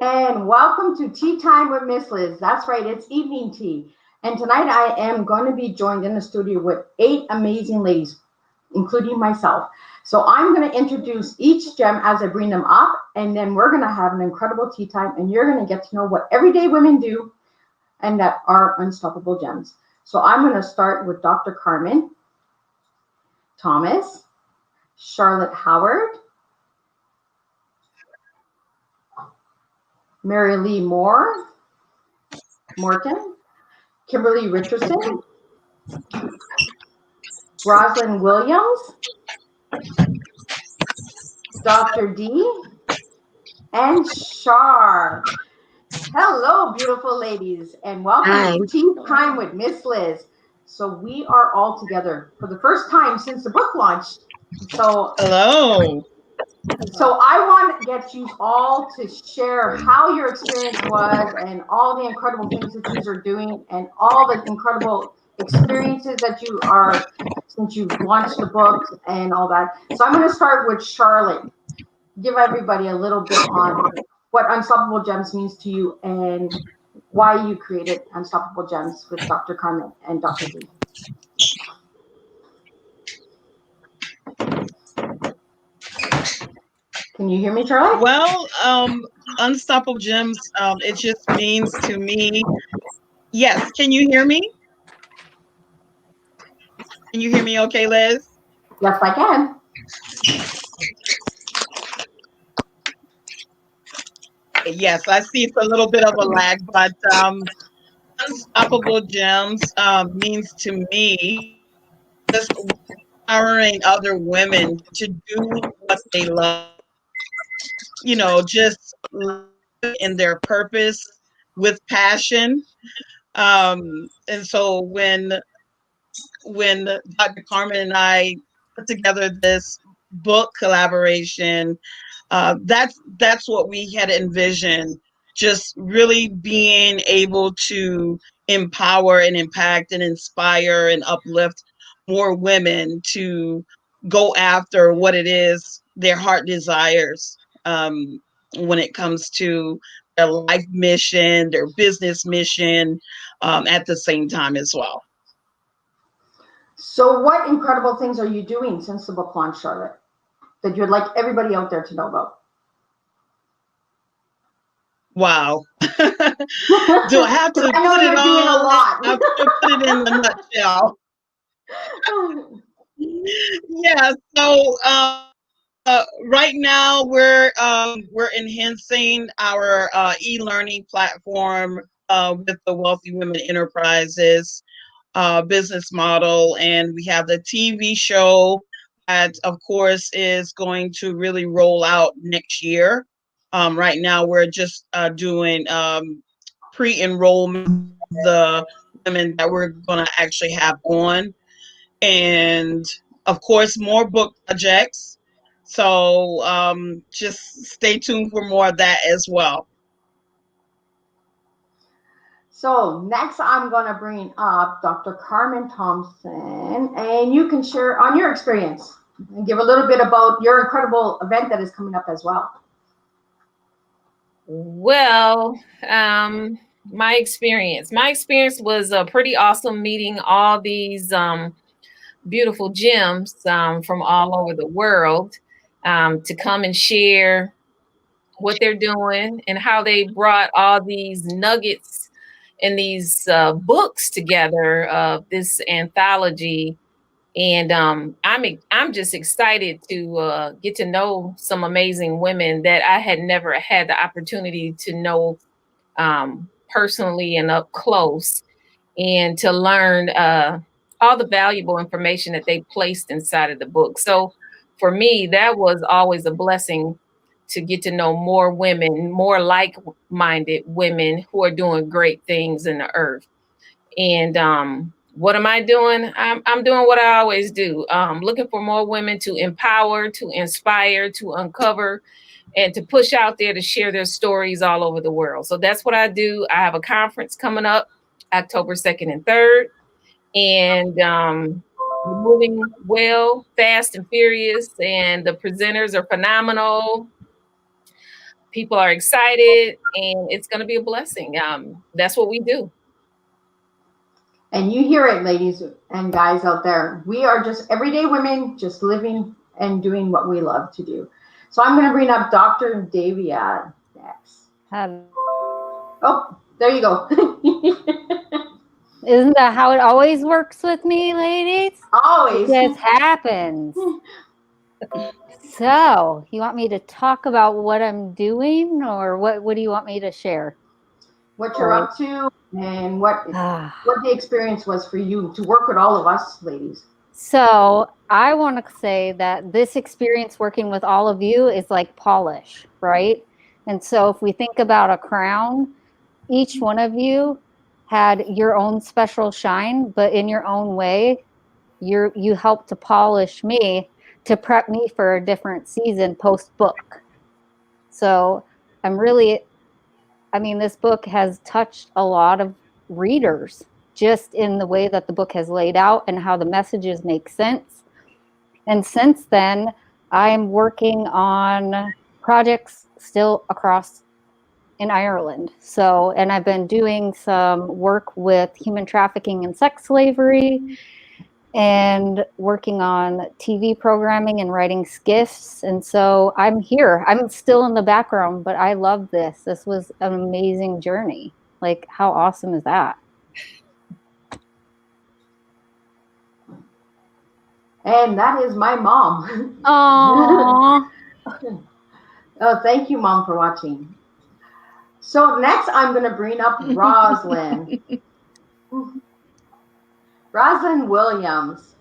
And welcome to Tea Time with Miss Liz. That's right, it's evening tea. And tonight I am going to be joined in the studio with 8 amazing ladies, including myself. So I'm going to introduce each gem as I bring them up, and then we're going to have an incredible tea time, and you're going to get to know what everyday women do and that are unstoppable gems. So I'm going to start with Dr. Carmen Thomas, Charlotte Howard, Mary Lee Morton, Kimberly Richardson, Rosalind Williams, Dr. D, and Shar. Hello, beautiful ladies, and welcome to Tea Time with Miss Liz. So we are all together for the first time since the book launched. So hello. So I want to get you all to share how your experience was and all the incredible things that you are doing and all the incredible experiences that you are since you've launched the book and all that. So I'm going to start with Charlotte. Give everybody a little bit on what Unstoppable Gems means to you and why you created Unstoppable Gems with Dr. Carmen and Dr. D. Can you hear me, Charlotte? Well, Unstoppable Gems, it just means to me, yes, can you hear me? Can you hear me okay, Liz? Yes, I can. Yes, I see it's a little bit of a lag, but Unstoppable Gems means to me just empowering other women to do what they love, just live in their purpose with passion. And so when Dr. Carmen and I put together this book collaboration, that's what we had envisioned, just really being able to empower and impact and inspire and uplift more women to go after what it is their heart desires, when it comes to their life mission, their business mission, at the same time as well. So what incredible things are you doing since the book launch, Charlotte, that you'd like everybody out there to know about? Wow. Do I have to I know put you're it doing a all lot. I have to put it in a nutshell. Yeah, so right now we're enhancing our e-learning platform with the Wealthy Women Enterprises business model, and we have the TV show that, of course, is going to really roll out next year. Right now, we're just doing pre-enrollment of the women that we're going to actually have on, and of course, more book projects. So just stay tuned for more of that as well. So next I'm going to bring up Dr. Carmen Thompson, and you can share on your experience and give a little bit about your incredible event that is coming up as well. Well, my experience was pretty awesome, meeting all these beautiful gems from all over the world to come and share what they're doing and how they brought all these nuggets and these books together of this anthology. And I'm just excited to get to know some amazing women that I had never had the opportunity to know personally and up close, and to learn all the valuable information that they placed inside of the book. So for me, that was always a blessing to get to know more women, more like-minded women who are doing great things in the earth. And what am I doing? I'm doing what I always do. Looking for more women to empower, to inspire, to uncover, and to push out there to share their stories all over the world. So that's what I do. I have a conference coming up October 2nd and 3rd. And we're moving well, fast and furious. And the presenters are phenomenal. People are excited, and it's going to be a blessing. That's what we do. And you hear it, ladies and guys out there. We are just everyday women, just living and doing what we love to do. So I'm going to bring up Dr. Davia next. Oh, there you go. Isn't that how it always works with me, ladies? Always. It just happens. So, you want me to talk about what I'm doing, or what do you want me to share? What you're up to and what the experience was for you to work with all of us ladies. So, I want to say that this experience working with all of you is like polish, right? And so if we think about a crown, each one of you had your own special shine, but in your own way, you helped to polish me to prep me for a different season post book. So this book has touched a lot of readers just in the way that the book has laid out and how the messages make sense. And since then, I'm working on projects still across in Ireland. So, and I've been doing some work with human trafficking and sex slavery, and working on TV programming and writing skits. And so I'm here. I'm still in the background, but I love this. This was an amazing journey. Like, how awesome is that? And that is my mom. Aww. Oh, thank you, Mom, for watching. So next, I'm going to bring up Roslyn. Roslyn Williams.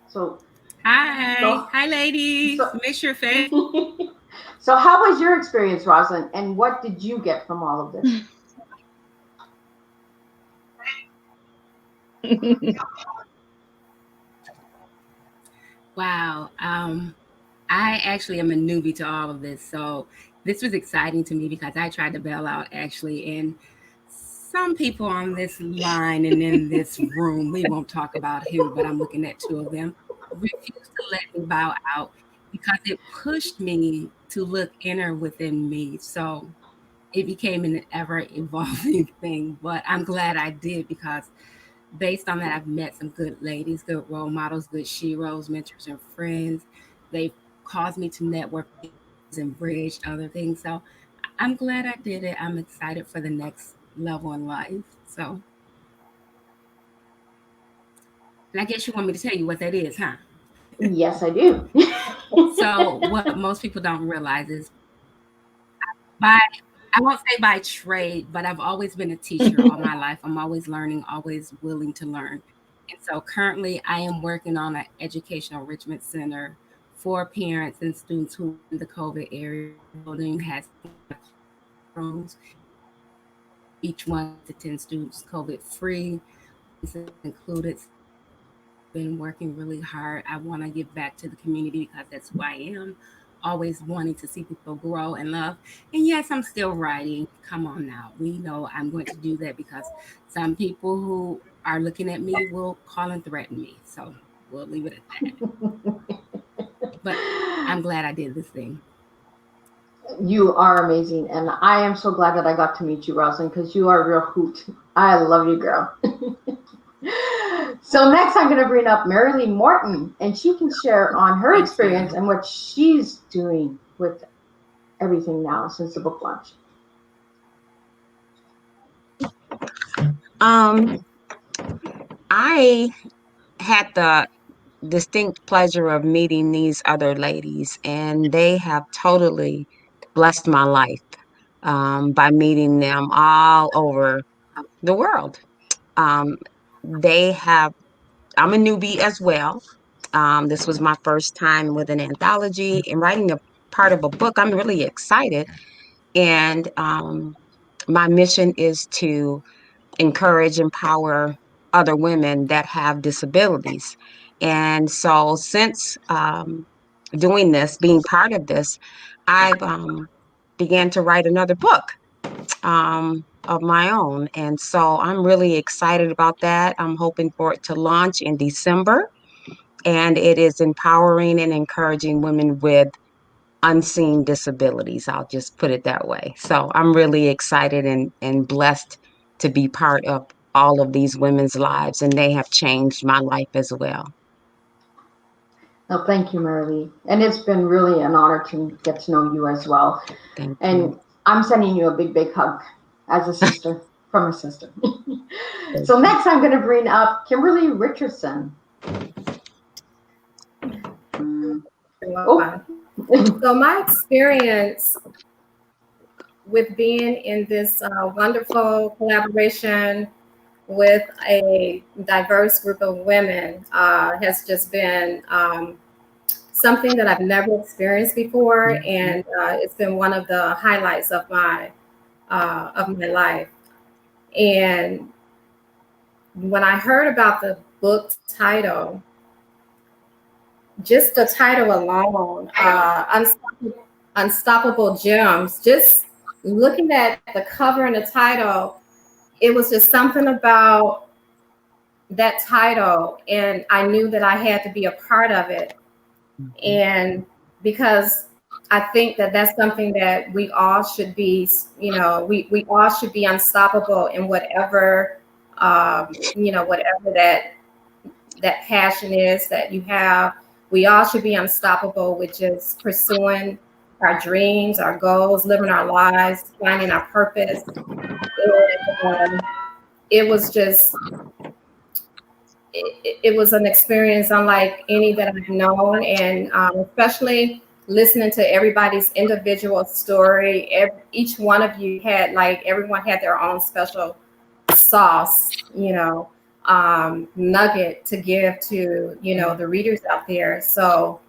So, hi, ladies. Miss your face. So, how was your experience, Roslyn, and what did you get from all of this? Wow. I actually am a newbie to all of this, so this was exciting to me because I tried to bail out actually, and some people on this line and in this room, we won't talk about who, but I'm looking at two of them, refused to let me bow out because it pushed me to look inner within me. So it became an ever evolving thing, but I'm glad I did because based on that, I've met some good ladies, good role models, good sheroes, mentors, and friends. They've caused me to network and bridge other things. So I'm glad I did it. I'm excited for the next level in life. So, and I guess you want me to tell you what that is, huh? Yes, I do. So what most people don't realize is by I won't say by trade, but I've always been a teacher all my life. I'm always learning, always willing to learn. And so currently I am working on an educational enrichment center for parents and students who in the COVID area. The building has rooms, each one to 10 students COVID free. It's included. Been working really hard. I want to give back to the community because that's who I am. Always wanting to see people grow and love. And yes, I'm still writing. Come on now. We know I'm going to do that because some people who are looking at me will call and threaten me. So we'll leave it at that. But I'm glad I did this thing. You are amazing, and I am so glad that I got to meet you, Roslyn, because you are a real hoot. I love you, girl. So next I'm going to bring up Mary Lee Morton, and she can share on her experience and what she's doing with everything now since the book launch. I had the distinct pleasure of meeting these other ladies, and they have totally blessed my life by meeting them all over the world. Um, they have, I'm a newbie as well. This was my first time with an anthology and writing a part of a book. I'm really excited. And my mission is to encourage, empower other women that have disabilities. And so since doing this, being part of this, I've began to write another book of my own. And so I'm really excited about that. I'm hoping for it to launch in December. And it is empowering and encouraging women with unseen disabilities. I'll just put it that way. So I'm really excited and blessed to be part of all of these women's lives, and they have changed my life as well. No, thank you, Mary Lee. And it's been really an honor to get to know you as well. Thank And you. I'm sending you a big, big hug as a sister from a sister. So next I'm going to bring up Kimberly Richardson. Oh. So my experience with being in this wonderful collaboration with a diverse group of women has just been something that I've never experienced before, and it's been one of the highlights of my life. And when I heard about the book title, just the title alone, Unstoppable Gems, just looking at the cover and the title, it was just something about that title, and I knew that I had to be a part of it. And because I think that that's something that we all should be, we all should be unstoppable in whatever, whatever that passion is that you have. We all should be unstoppable with just pursuing our dreams, our goals, living our lives, finding our purpose. And it was just, it was an experience unlike any that I've known, and especially listening to everybody's individual story. Each one of you had, like, everyone had their own special sauce, nugget to give to, the readers out there. So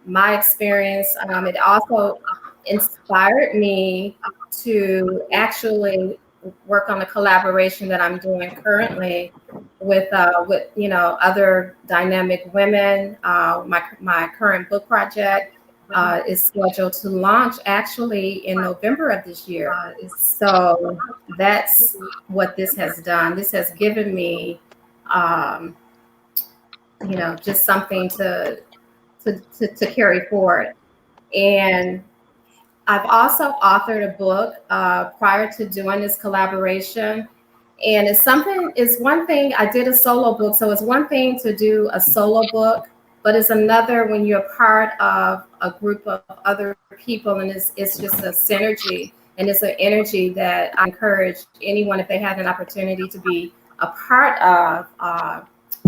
my experience, it also inspired me to actually work on the collaboration that I'm doing currently with other dynamic women. My current book project is scheduled to launch actually in November of this year. So that's what this has done. This has given me, just something to carry forward. And I've also authored a book prior to doing this collaboration. And it's one thing, I did a solo book. So it's one thing to do a solo book, but it's another when you're part of a group of other people, and it's just a synergy, and it's an energy that I encourage anyone, if they have an opportunity to be a part of,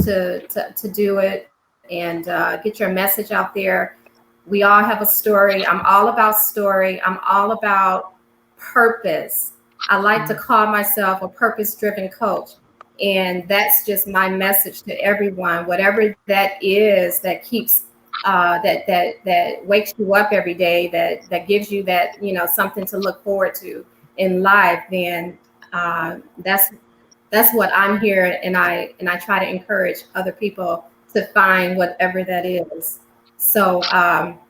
to do it and get your message out there. We all have a story. I'm all about story. I'm all about purpose. I like to call myself a purpose-driven coach. And that's just my message to everyone. Whatever that is that keeps that wakes you up every day, that gives you that, something to look forward to in life, then that's what I'm here, and I try to encourage other people to find whatever that is. So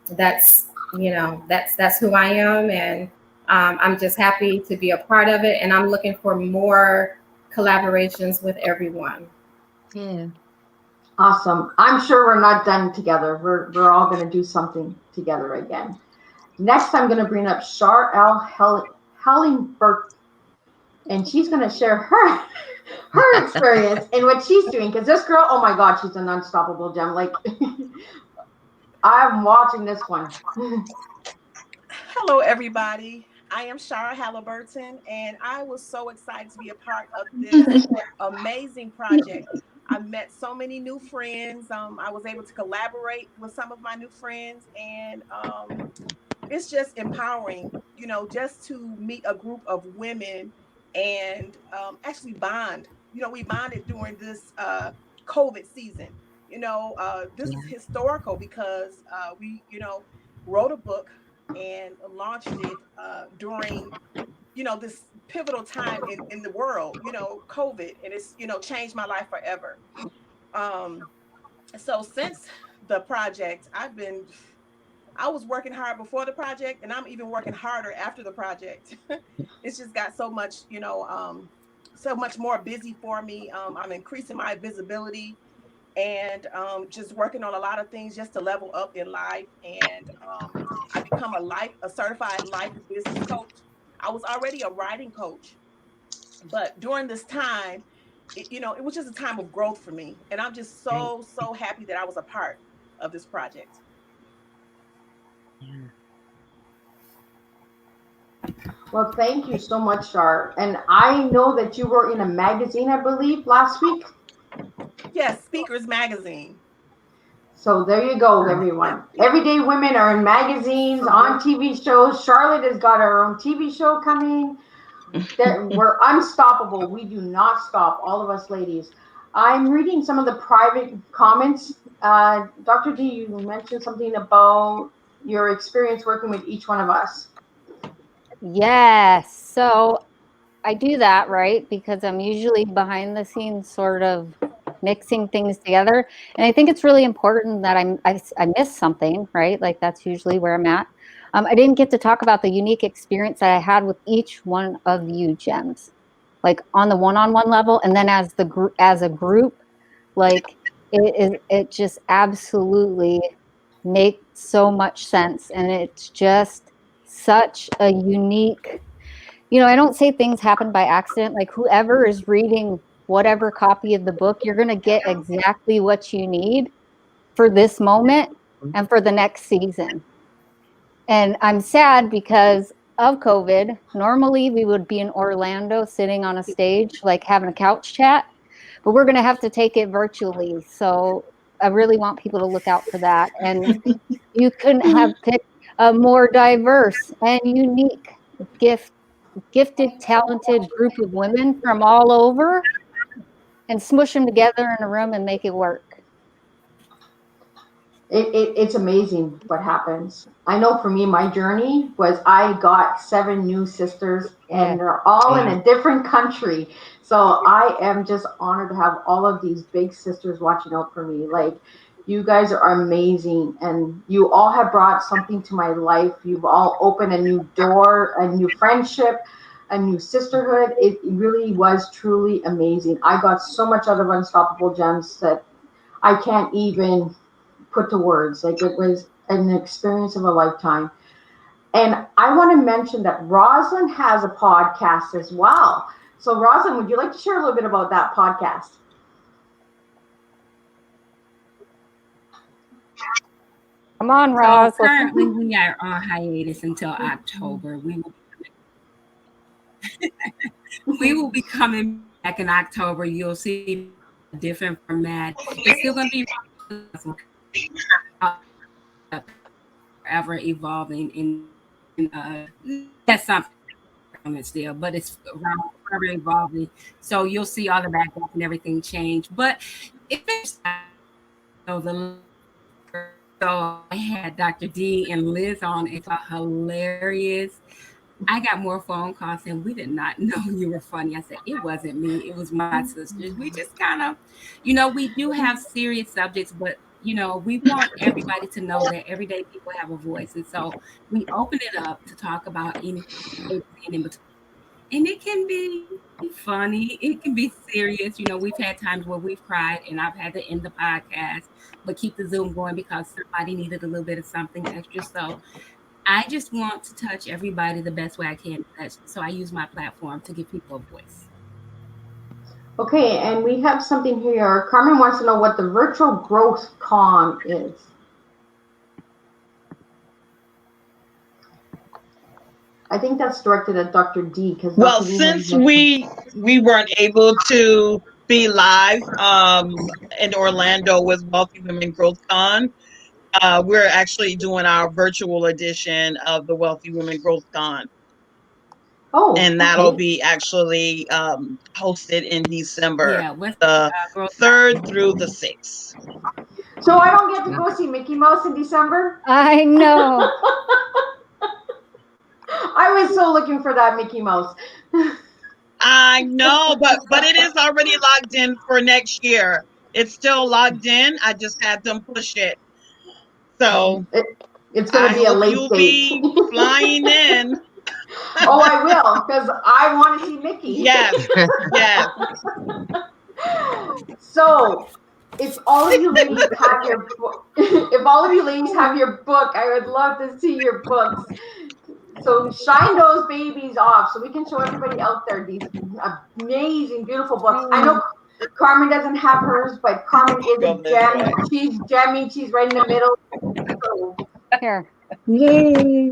that's who I am, and I'm just happy to be a part of it, and I'm looking for more collaborations with everyone. Yeah. Awesome. I'm sure we're not done together. We're all going to do something together again. Next, I'm going to bring up Char L. Hellingberg, and she's going to share her experience and what she's doing. Because this girl, oh my God, she's an unstoppable gem. Like, I'm watching this one. Hello, everybody. I am Shara Halliburton, and I was so excited to be a part of this amazing project. I met so many new friends. I was able to collaborate with some of my new friends, and it's just empowering, just to meet a group of women and actually bond. We bonded during this COVID season. This is Yeah. historical because we, wrote a book and launched it during, this pivotal time in the world, COVID, and it's, changed my life forever. Um, so since the project, I was working hard before the project, and I'm even working harder after the project. It's just got so much, so much more busy for me. I'm increasing my visibility and just working on a lot of things just to level up in life. And I become a certified life and business coach. I was already a writing coach, but during this time, it was just a time of growth for me. And I'm just Right. so happy that I was a part of this project. Yeah. Well, thank you so much, Shar. And I know that you were in a magazine, I believe, last week. Yes, Speakers Magazine. So there you go, everyone. Everyday women are in magazines, on TV shows. Charlotte has got her own TV show coming. That we're unstoppable. We do not stop, all of us ladies. I'm reading some of the private comments. Dr. D, you mentioned something about your experience working with each one of us. Yes. So I do that, right? Because I'm usually behind the scenes, sort of mixing things together. And I think it's really important that I miss something, right? Like that's usually where I'm at. I didn't get to talk about the unique experience that I had with each one of you gems, like on the one-on-one level, and then as the group, as a group, like it just absolutely makes so much sense, and it's just such a unique, I don't say things happen by accident. Like whoever is reading whatever copy of the book, you're going to get exactly what you need for this moment and for the next season. And I'm sad because of COVID. Normally we would be in Orlando sitting on a stage, like having a couch chat, but we're going to have to take it virtually. So I really want people to look out for that. And you couldn't have picked a more diverse and unique gifted, talented group of women from all over and smush them together in a room and make it work. It's amazing what happens. I know for me, my journey was I got 7 new sisters, Yeah. and they're all in Yeah. a different country. So I am just honored to have all of these big sisters watching out for me. Like, you guys are amazing, and you all have brought something to my life. You've all opened a new door, a new friendship, a new sisterhood. It really was truly amazing. I got so much out of Unstoppable Gems that I can't even put to words. Like, it was an experience of a lifetime. And I want to mention that Rosalind has a podcast as well. So, Rosalind, would you like to share a little bit about that podcast? Come on, So Roz. currently we are on hiatus until October. We will be coming back in October. You'll see a different format. It's still going to be ever evolving in that's something on it still, but it's around forever evolving. So you'll see all the background and everything change. But it's so the so I had Dr. D and Liz on. It's hilarious. I got more phone calls saying we did not know you were funny. I said it wasn't me, it was my sisters. We just kind of, we do have serious subjects, but we want everybody to know that everyday people have a voice, and so we open it up to talk about anything in between. And it can be funny, it can be serious. We've had times where we've cried, and I've had to end the podcast, but keep the Zoom going because somebody needed a little bit of something extra. So I just want to touch everybody the best way I can. So I use my platform to give people a voice. Okay, and we have something here. Carmen wants to know what the virtual growth con is. I think that's directed at Dr. D. Because well, since we weren't able to be live in Orlando with Wealthy Women Growth Con, we're actually doing our virtual edition of the Wealthy Women Growth Con. Oh, and that'll be actually hosted in December, Yeah, the 3rd through the 6th. So I don't get to go see Mickey Mouse in December? I know. I was so looking for that Mickey Mouse. I know, but it is already locked in for next year. It's still locked in. I just had them push it. So it's going to be a late you'll date. be flying in. Oh, I will, because I want to see Mickey. Yes, yes. So, if all of you ladies have your book, if all of you ladies have your book, I would love to see your books. So shine those babies off so we can show everybody out there these amazing, beautiful books. I know Carmen doesn't have hers, but Carmen is a gem. She's gemming. She's right in the middle. So. Here. Yay.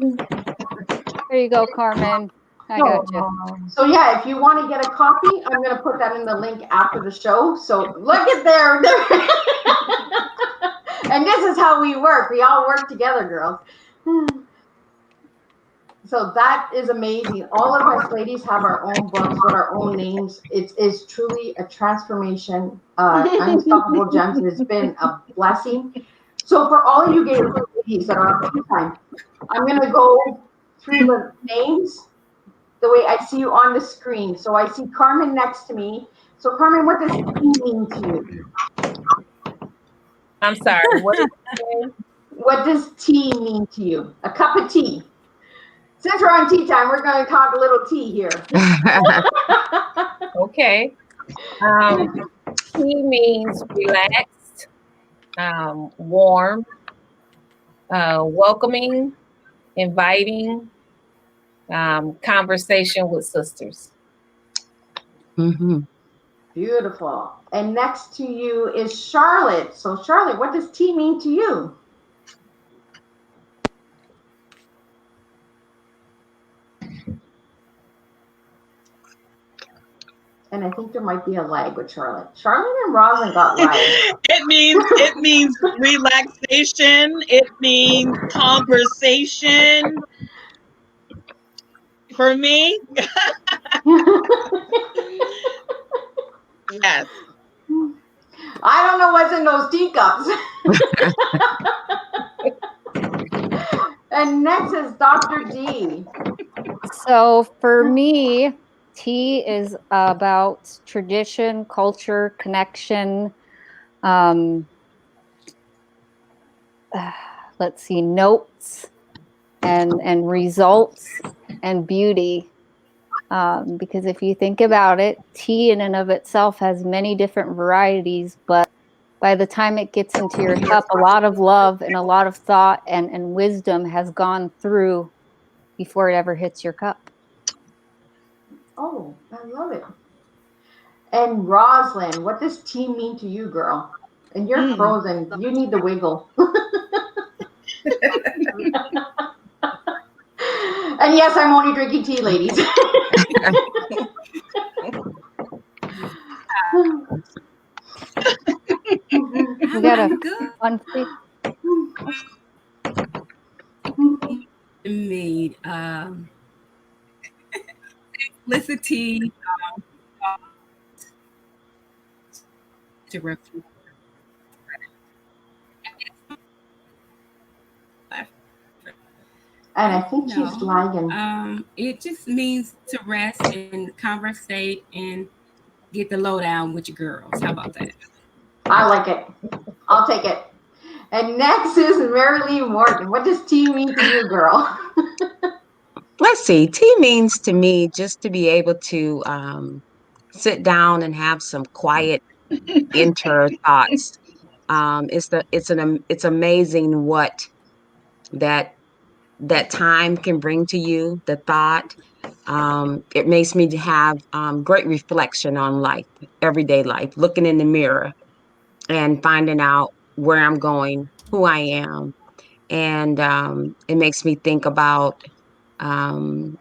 There you go, Carmen. I got you. So yeah, if you want to get a copy, I'm going to put that in the link after the show. So look at there. And this is how we work. We all work together, girls. So that is amazing. All of us ladies have our own books with our own names. It is truly a transformation. Unstoppable Gems. It's been a blessing. So for all of you ladies that are on tea time, I'm going to go through the names the way I see you on the screen. So I see Carmen next to me. So Carmen, what does tea mean to you? I'm sorry. What does tea mean to you? A cup of tea. Since we're on tea time, we're going to talk a little tea here. Okay. Tea means relaxed, warm, welcoming, inviting, conversation with sisters. Mm-hmm. Beautiful. And next to you is Charlotte. So Charlotte, what does tea mean to you? And I think there might be a lag with Charlotte. Charlotte and Roslyn got lag. It means relaxation. It means conversation. For me, yes. I don't know what's in those teacups. And next is Dr. D. So for me, tea is about tradition, culture, connection. Let's see, notes and results and beauty. Because if you think about it, tea in and of itself has many different varieties, but by the time it gets into your cup, a lot of love and a lot of thought and wisdom has gone through before it ever hits your cup. Oh, I love it. And Roslyn, what does tea mean to you, girl? And you're frozen. You need the wiggle. And yes, I'm only drinking tea, ladies. We got a fun face. Made simplicity to reflect. And I think she's lagging. It just means to rest and conversate and get the lowdown with your girls. How about that? I like it. I'll take it. And next is Mary Lee Morton. What does tea mean to you, girl? Let's see. Tea means to me just to be able to sit down and have some quiet inner thoughts. It's amazing what that time can bring to you, the thought, It makes me have great reflection on life, everyday life, looking in the mirror and finding out where I'm going, who I am. And it makes me think about um,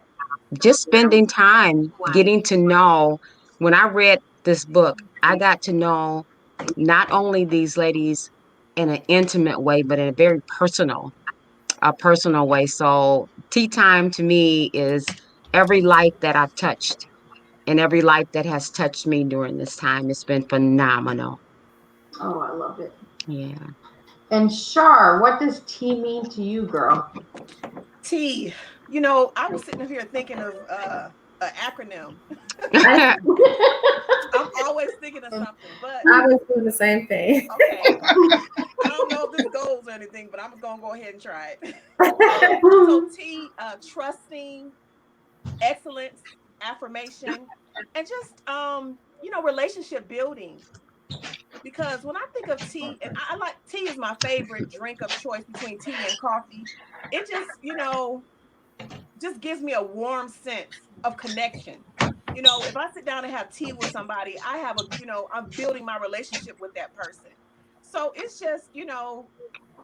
just spending time getting to know. When I read this book, I got to know not only these ladies in an intimate way, but in a personal way. So tea time to me is every life that I've touched and every life that has touched me during this time. It's been phenomenal. Oh, I love it. Yeah. And Shar, what does tea mean to you, girl? T. I was sitting up here thinking of an acronym. I, I'm always thinking of something, but I was doing the same thing. okay. I don't know if this goes or anything, but I'm just gonna go ahead and try it. So T, trusting, excellence, affirmation, and just relationship building. Because when I think of tea, and I like tea is my favorite drink of choice between tea and coffee. It just gives me a warm sense of connection. If I sit down and have tea with somebody, I'm building my relationship with that person. So it's just,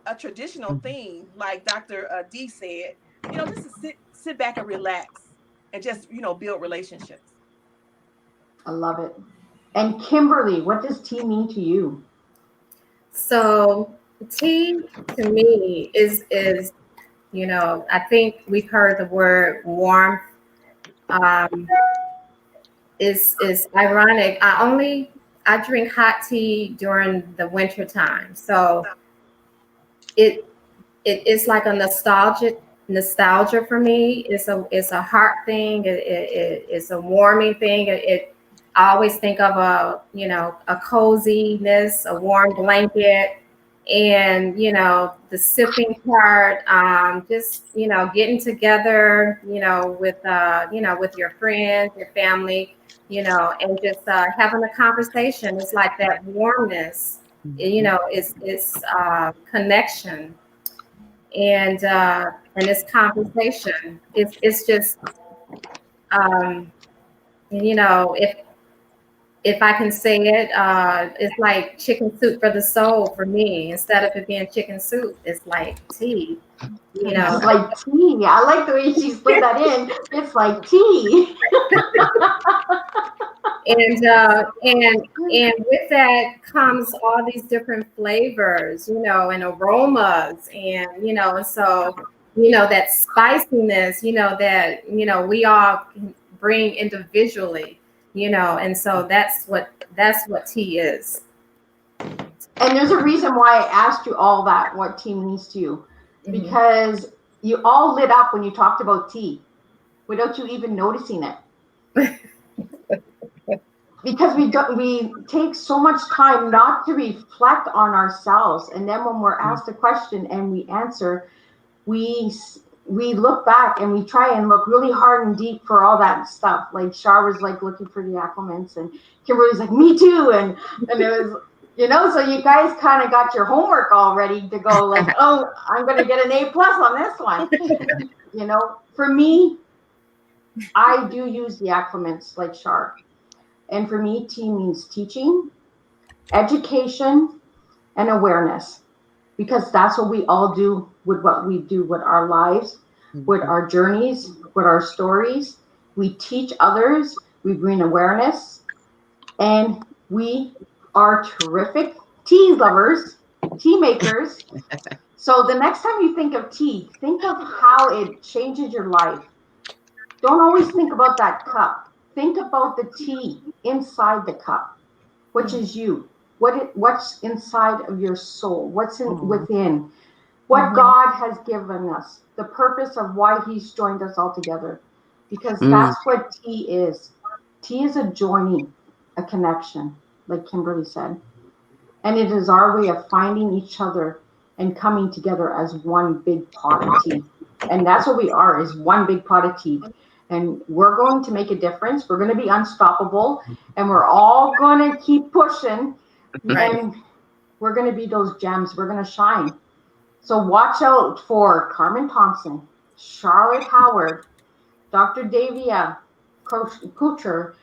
a traditional thing, like Dr. D said, just to sit back and relax and just, build relationships. I love it. And Kimberly, what does tea mean to you? So tea to me is I think we've heard the word warmth. Um, is ironic. I drink hot tea during the winter time, so it it's like a nostalgia for me. It's a heart thing. It's a warming thing. I always think of a coziness, a warm blanket, and the sipping part. Just getting together, with your friends, your family, and just having a conversation. It's like that warmness. It's connection and this conversation. It's just um, if I can say it, it's like chicken soup for the soul for me. Instead of it being chicken soup, it's like tea. You It's know, like tea. I like the way she slid that in. It's like tea. and with that comes all these different flavors, and aromas, and and so that spiciness, that we all can bring individually, and so that's what tea is. And there's a reason why I asked you all that, what tea means to you. Because you all lit up when you talked about tea without you even noticing it. Because we take so much time not to reflect on ourselves, and then when we're asked a question and we answer, we look back and we try and look really hard and deep for all that stuff. Like Shar was like looking for the accliments, and Kimberly's like, me too, and it was so you guys kind of got your homework all ready to go, like, oh, I'm gonna get an A+ on this one. For me, I do use the accliments like Shar. And for me, tea means teaching, education, and awareness, because that's what we all do with what we do with our lives, with our journeys, with our stories. We teach others, we bring awareness, and we are terrific tea lovers, tea makers. So the next time you think of tea, think of how it changes your life. Don't always think about that cup. Think about the tea inside the cup, which is you. What's inside of your soul? What's within? What God has given us, the purpose of why He's joined us all together, because that's what tea is. Tea is a joining, a connection, like Kimberly said, and it is our way of finding each other and coming together as one big pot of tea. And that's what we are, is one big pot of tea. And we're going to make a difference. We're going to be unstoppable, and we're all going to keep pushing. Right. And we're going to be those gems. We're going to shine. So watch out for Carmen Thompson, Charlotte Howard, Dr. Davia Kucher,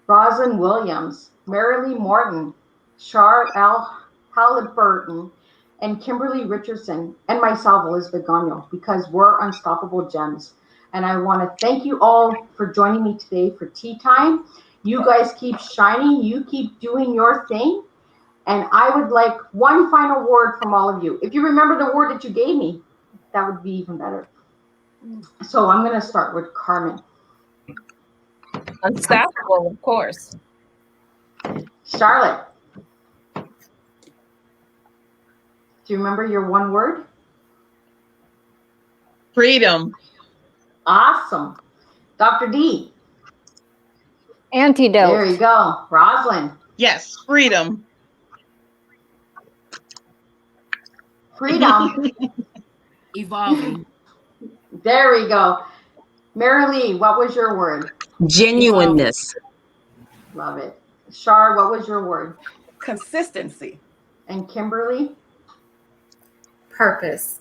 Rosalind Williams, Marilee Morton, Char L. Halliburton, and Kimberly Richardson, and myself, Elizabeth Gagnon, because we're unstoppable gems. And I want to thank you all for joining me today for tea time. You guys keep shining, you keep doing your thing. And I would like one final word from all of you. If you remember the word that you gave me, that would be even better. So I'm going to start with Carmen. Unstoppable, of course. Charlotte. Do you remember your one word? Freedom. Awesome. Dr. D. Antidote. There you go. Rosalind. Yes, freedom. Freedom. Evolving. There we go. Marilee, what was your word? Genuineness. Love it. Shar, what was your word? Consistency. And Kimberly? Purpose.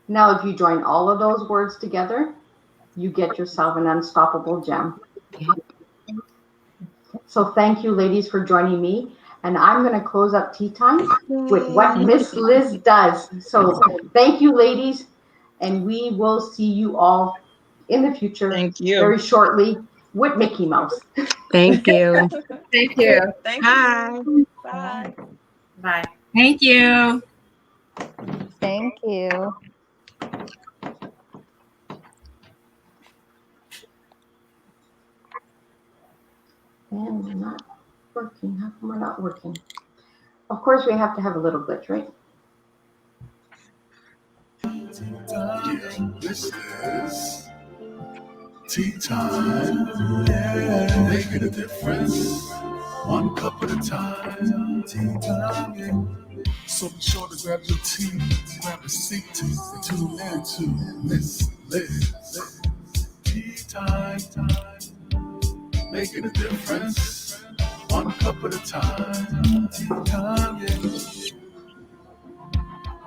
Now, if you join all of those words together, you get yourself an unstoppable gem. So thank you, ladies, for joining me. And I'm going to close up tea time with what Miss Liz does. So thank you, ladies. And we will see you all in the future. Thank you. Very shortly with Mickey Mouse. Thank you. Thank you. Thank Hi. you. Bye. Bye. Thank you. Thank you. And we're not working. How come we're not working? Of course, we have to have a little glitch, right? This is tea time. Yeah, making a difference. One cup at a time. Tea time, yeah. So be sure to grab your tea, grab a seat, and tune in to Miss Liz. Tea time, making a difference. One cup at a time. Tea time, yeah.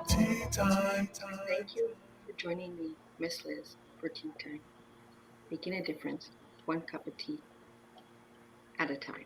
Tea time. Thank you for joining me, Miss Liz, for tea time, making a difference, one cup of tea at a time.